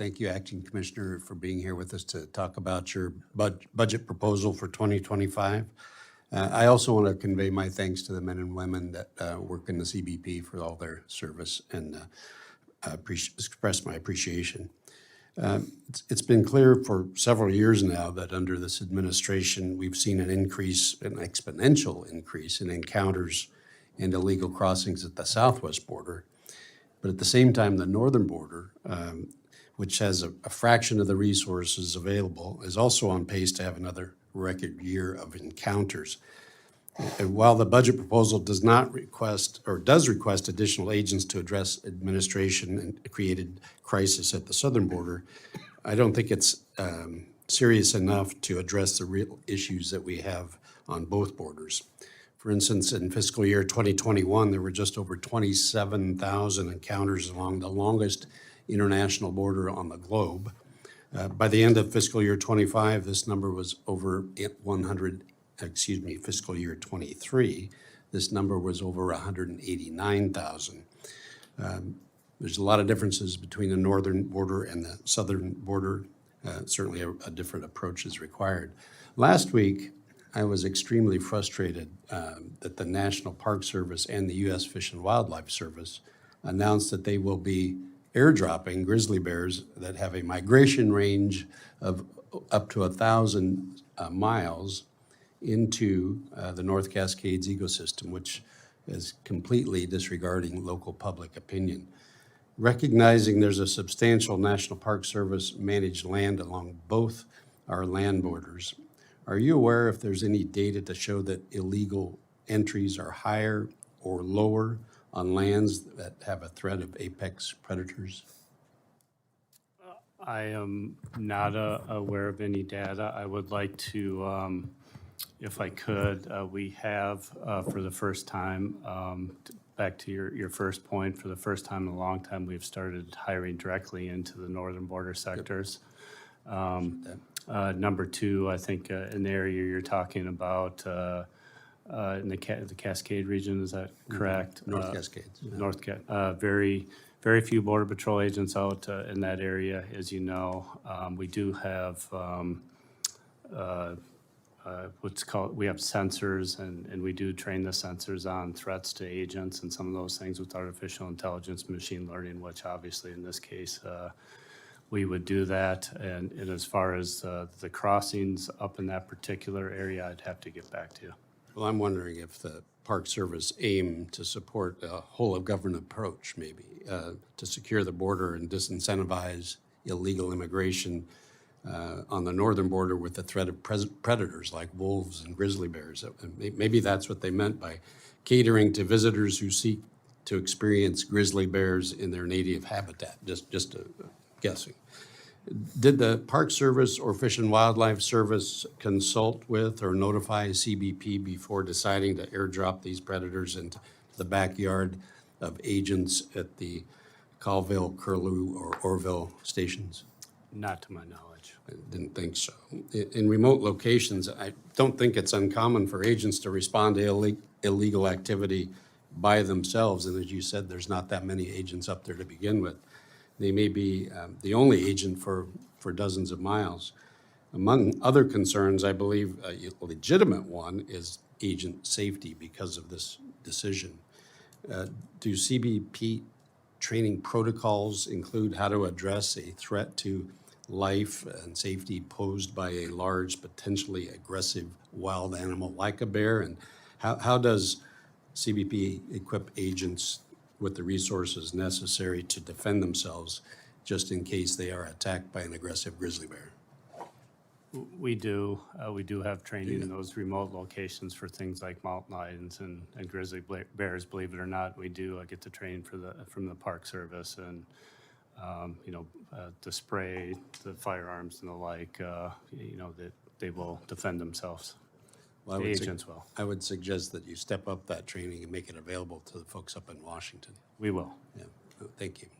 Thank you, Acting Commissioner, for being here with us to talk about your budget proposal for 2025. I also want to convey my thanks to the men and women that work in the CBP for all their service and express my appreciation. It's been clear for several years now that under this administration, we've seen an exponential increase in encounters and illegal crossings at the southwest border. But at the same time, the northern border, which has a fraction of the resources available, is also on pace to have another record year of encounters. And while the budget proposal does request additional agents to address administration and created crisis at the southern border, I don't think it's serious enough to address the real issues that we have on both borders. For instance, in fiscal year 2021, there were just over 27,000 encounters along the longest international border on the globe. By the end of fiscal year 25, this number was over fiscal year 23, this number was over 189,000. There's a lot of differences between the northern border and the southern border. Certainly a different approach is required. Last week, I was extremely frustrated that the National Park Service and the U.S. Fish and Wildlife Service announced that they will be airdropping grizzly bears that have a migration range of up to 1,000 miles into the North Cascades ecosystem, which is completely disregarding local public opinion. Recognizing there's a substantial National Park Service managed land along both our land borders, are you aware if there's any data to show that illegal entries are higher or lower on lands that have a threat of apex predators? I am not aware of any data. I would like to, if I could, we have for the first time, back to your first point, for the first time in a long time, we've started hiring directly into the northern border sectors. Number two, I think in the area you're talking about, in the Cascade region, is that correct? North Cascades. Very few Border Patrol agents out in that area, as you know. We do have we have sensors, and we do train the sensors on threats to agents and some of those things with artificial intelligence, machine learning, which obviously in this case, we would do that. And as far as the crossings up in that particular area, I'd have to get back to you. Well, I'm wondering if the Park Service aim to support a whole of government approach, maybe, to secure the border and disincentivize illegal immigration on the northern border with the threat of predators like wolves and grizzly bears. Maybe that's what they meant by catering to visitors who seek to experience grizzly bears in their native habitat, just guessing. Did the Park Service or Fish and Wildlife Service consult with or notify CBP before deciding to airdrop these predators into the backyard of agents at the Colville, Curlew, or Orville stations? Not to my knowledge. I didn't think so. In remote locations, I don't think it's uncommon for agents to respond to illegal activity by themselves. And as you said, there's not that many agents up there to begin with. They may be the only agent for dozens of miles. Among other concerns, I believe a legitimate one is agent safety because of this decision. Do CBP training protocols include how to address a threat to life and safety posed by a large, potentially aggressive wild animal like a bear? And how does CBP equip agents with the resources necessary to defend themselves just in case they are attacked by an aggressive grizzly bear? We do have training in those remote locations for things like mountain lions and grizzly bears. Believe it or not, we do get the training from the Park Service, and the spray, the firearms, and the like. That they will defend themselves. Well, the agents will. I would suggest that you step up that training and make it available to the folks up in Washington. We will. Yeah. Thank you.